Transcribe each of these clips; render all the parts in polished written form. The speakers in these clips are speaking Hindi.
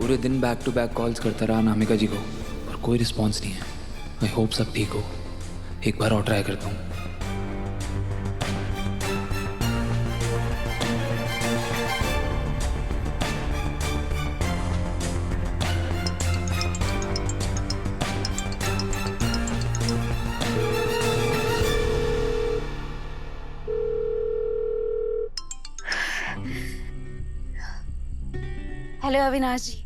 पूरे दिन बैक टू बैक कॉल्स करता रहा अनामिका जी को, पर कोई रिस्पॉन्स नहीं है। आई होप सब ठीक हो। एक बार और ट्राई करता हूँ। हेलो अविनाश जी।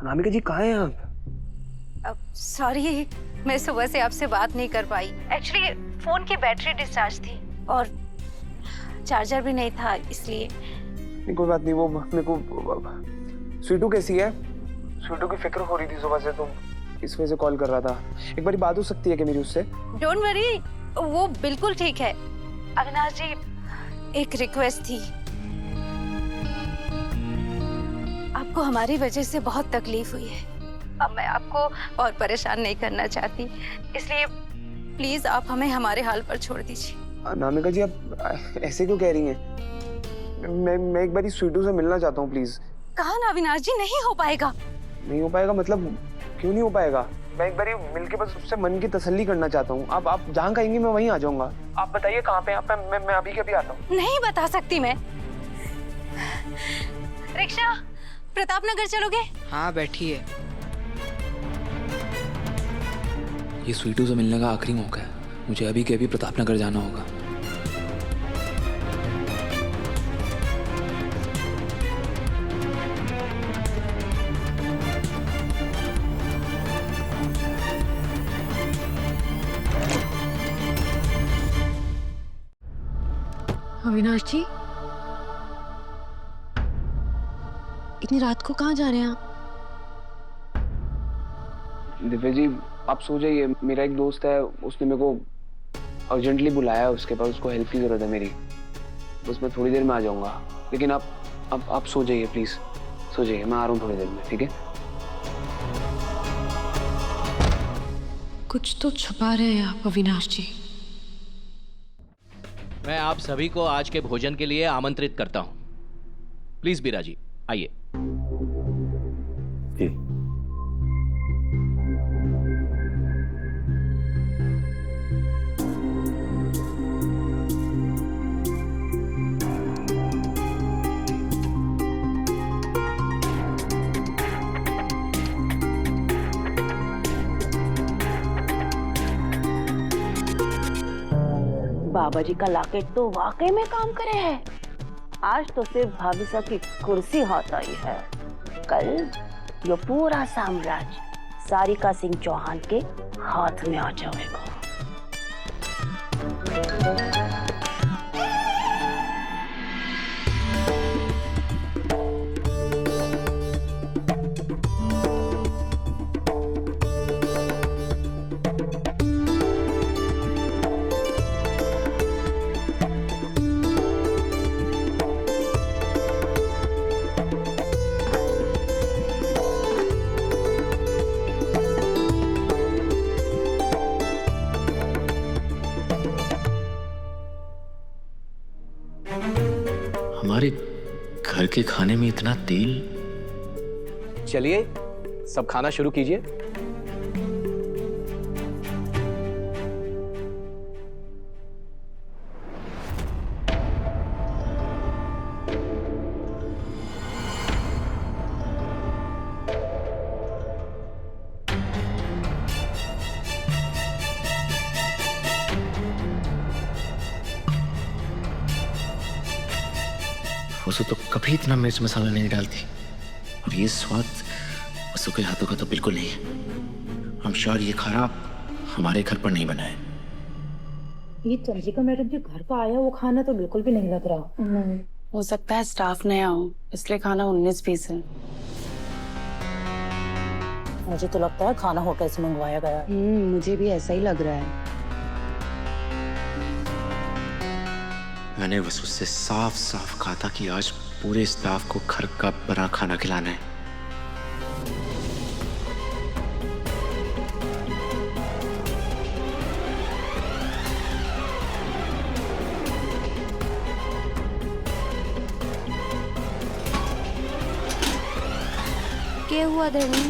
अनामिका जी कहाँ हैं आप? सॉरी, मैं सुबह से आपसे बात नहीं कर पाई। एक्चुअली फोन की बैटरी डिस्चार्ज थी और चार्जर भी नहीं था, इसलिए। नहीं कोई बात नहीं, वो मेरे को स्वीटू कैसी है? स्वीटू की फिक्र हो रही थी सुबह से, तो इस वजह से कॉल कर रहा था। एक बारी बात हो सकती है क्या मेरी उससे? डोंट वरी, वो बिल्कुल ठीक है। अविनाश जी, एक रिक्वेस्ट थी। आपको हमारी वजह से बहुत तकलीफ हुई है। अब मैं आपको और परेशान नहीं करना चाहती, इसलिए प्लीज आप हमें हमारे हाल पर छोड़ दीजिए। अनामिका जी आप ऐसे क्यों कह रही हैं? मैं एक बारी स्वीटू से मिलना चाहता हूँ, प्लीज। कहा ना अविनाश जी, नहीं हो पाएगा। नहीं हो पाएगा मतलब? क्यों नहीं हो पाएगा? मैं एक बारी मिलके बस उससे मन की तसल्ली करना चाहता हूँ। आप जहाँ कहेंगे मैं वहीं आ जाऊंगा। आप बताइए कहाँ पे आप? मैं अभी के अभी आता हूँ। नहीं बता सकती मैं। रिक्शा, प्रताप नगर चलोगे? हाँ बैठिए। ये स्वीटू से मिलने का आखिरी मौका है। मुझे अभी के अभी प्रताप नगर जाना होगा। अविनाश जी, इतनी रात को कहाँ जा रहे हैं आप? दिव्या जी आप सो जाइए। मेरा एक दोस्त है, उसने मेरे को अर्जेंटली बुलाया है उसके पास। उसको हेल्प की जरूरत है मेरी। बस मैं थोड़ी देर में आ जाऊंगा। लेकिन आप सो जाइए प्लीज, सो जाइए। मैं आ रहा हूँ थोड़ी देर में, ठीक है? कुछ तो छुपा रहे हैं आप अविनाश जी। मैं आप सभी को आज के भोजन के लिए आमंत्रित करता हूं। प्लीज बीरा जी आइए। जी। बाबा जी का लॉकेट तो वाकई में काम करे है। आज तो सिर्फ भाभी साहब की कुर्सी हाथ आई है, कल ये पूरा साम्राज्य सारिका सिंह चौहान के हाथ में आ जाएगा। हमारे घर के खाने में इतना तेल। चलिए सब खाना शुरू कीजिए। वसु तो कभी इतना मिर्च मसाला नहीं डालती, और ये स्वाद वसु के हाथों का तो बिल्कुल नहीं है। हम श्योर ये खाना हमारे घर पर नहीं बना है। ये चंद्रिका मैडम के घर का आया वो खाना तो बिल्कुल भी नहीं लग रहा। हो सकता है स्टाफ नया हो, इसलिए खाना 19-20 है। मुझे तो लगता है खाना होटल से मंगवाया गया। मुझे भी ऐसा ही लग रहा है। मैंने वसु से साफ साफ कहा था कि आज पूरे स्टाफ को घर का बना खाना खिलाना है। क्या हुआ धनी?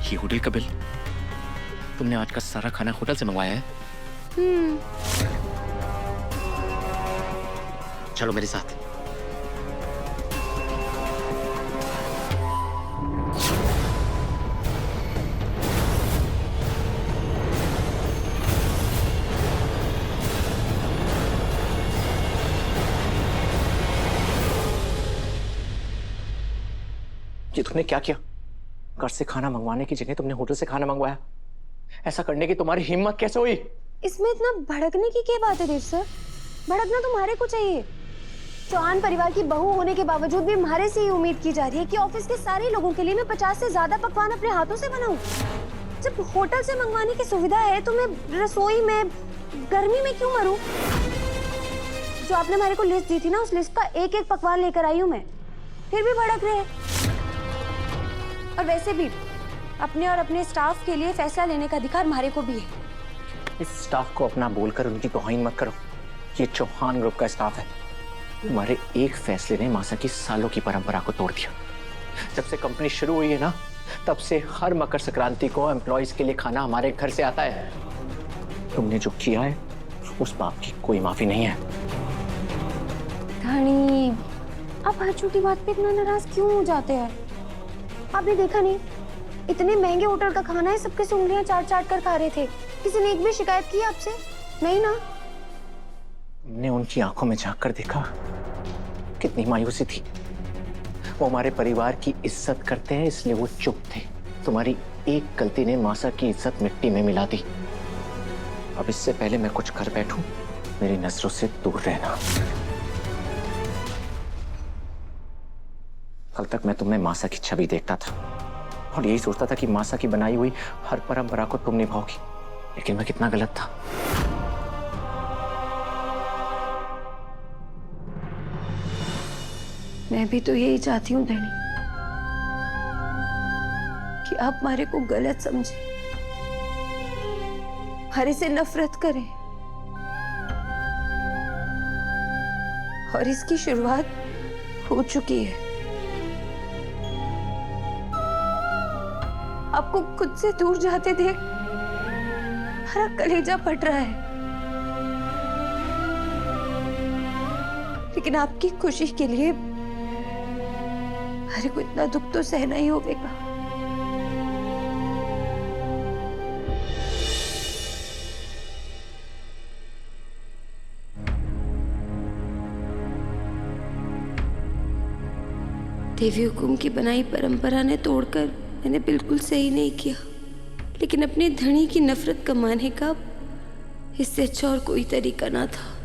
ये होटल का बिल तुमने आज का सारा खाना होटल से मंगवाया है? चलो मेरे साथ। ये तुमने क्या किया? घर से खाना मंगवाने की जगह तुमने होटल से खाना मंगवाया। ऐसा करने की तुम्हारी हिम्मत कैसे हुई? इसमें इतना भड़कने की क्या बात है देव सर? भड़कना तुम्हारे को चाहिए। चौहान परिवार की बहू होने के बावजूद भी हमारे से ही उम्मीद की जा रही है कि ऑफिस के सारे लोगों के लिए मैं 50 से ज्यादा पकवान अपने हाथों से बनाऊं। जब होटल से मंगवाने की सुविधा है तो मैं रसोई में गर्मी में क्यों मरूं? जो आपने हमारे को लिस्ट दी थी ना, उस लिस्ट का एक एक पकवान लेकर आई हूं मैं, फिर भी भड़क रहे हैं। और वैसे भी अपने और अपने स्टाफ के लिए फैसला लेने का अधिकार हमारे को भी है। इस स्टाफ को अपना बोलकर उनकी तौहीन मत करो। ये चौहान ग्रुप का स्टाफ है। तुम्हारे एक फैसले ने मासा की सालों की परंपरा को तोड़ दिया। जब से कंपनी शुरू हुई है ना, तब से हर मकर संक्रांति को एम्प्लॉइज के लिए खाना हमारे घर से आता है। तुमने जो किया है उस पाप की कोई माफी नहीं है। धनी, आप हर छोटी बात पे इतना नाराज क्यों हो जाते हैं? आपने देखा नहीं, इतने महंगे होटल का खाना है, सबके उंगलियां चाट चाट कर खा रहे थे। किसी ने एक भी शिकायत की आपसे? नहीं ना? तुमने उनकी आंखों में झांक कर देखा कितनी मायूसी थी। वो हमारे परिवार की इज्जत करते हैं इसलिए वो चुप थे। तुम्हारी एक गलती ने मासा की इज्जत मिट्टी में मिला दी। अब इससे पहले मैं कुछ कर बैठूं, मेरी नजरों से दूर रहना। कल तक मैं तुम्हें मासा की छवि देखता था और यही सोचता था कि मासा की बनाई हुई हर परंपरा को तुम निभाओगी, लेकिन मैं कितना गलत था। मैं भी तो यही चाहती हूँ धनी, कि आप हमारे को गलत समझे, हमारे से नफरत करें। और इसकी शुरुआत हो चुकी है। आपको खुद से दूर जाते देख हमारा कलेजा फट रहा है, लेकिन आपकी खुशी के लिए हमारे को इतना दुख तो सहना ही होगा। देवी हुकुम की बनाई परंपरा ने तोड़कर मैंने बिल्कुल सही नहीं किया, लेकिन अपने धनी की नफरत कमाने का इससे अच्छा और कोई तरीका ना था।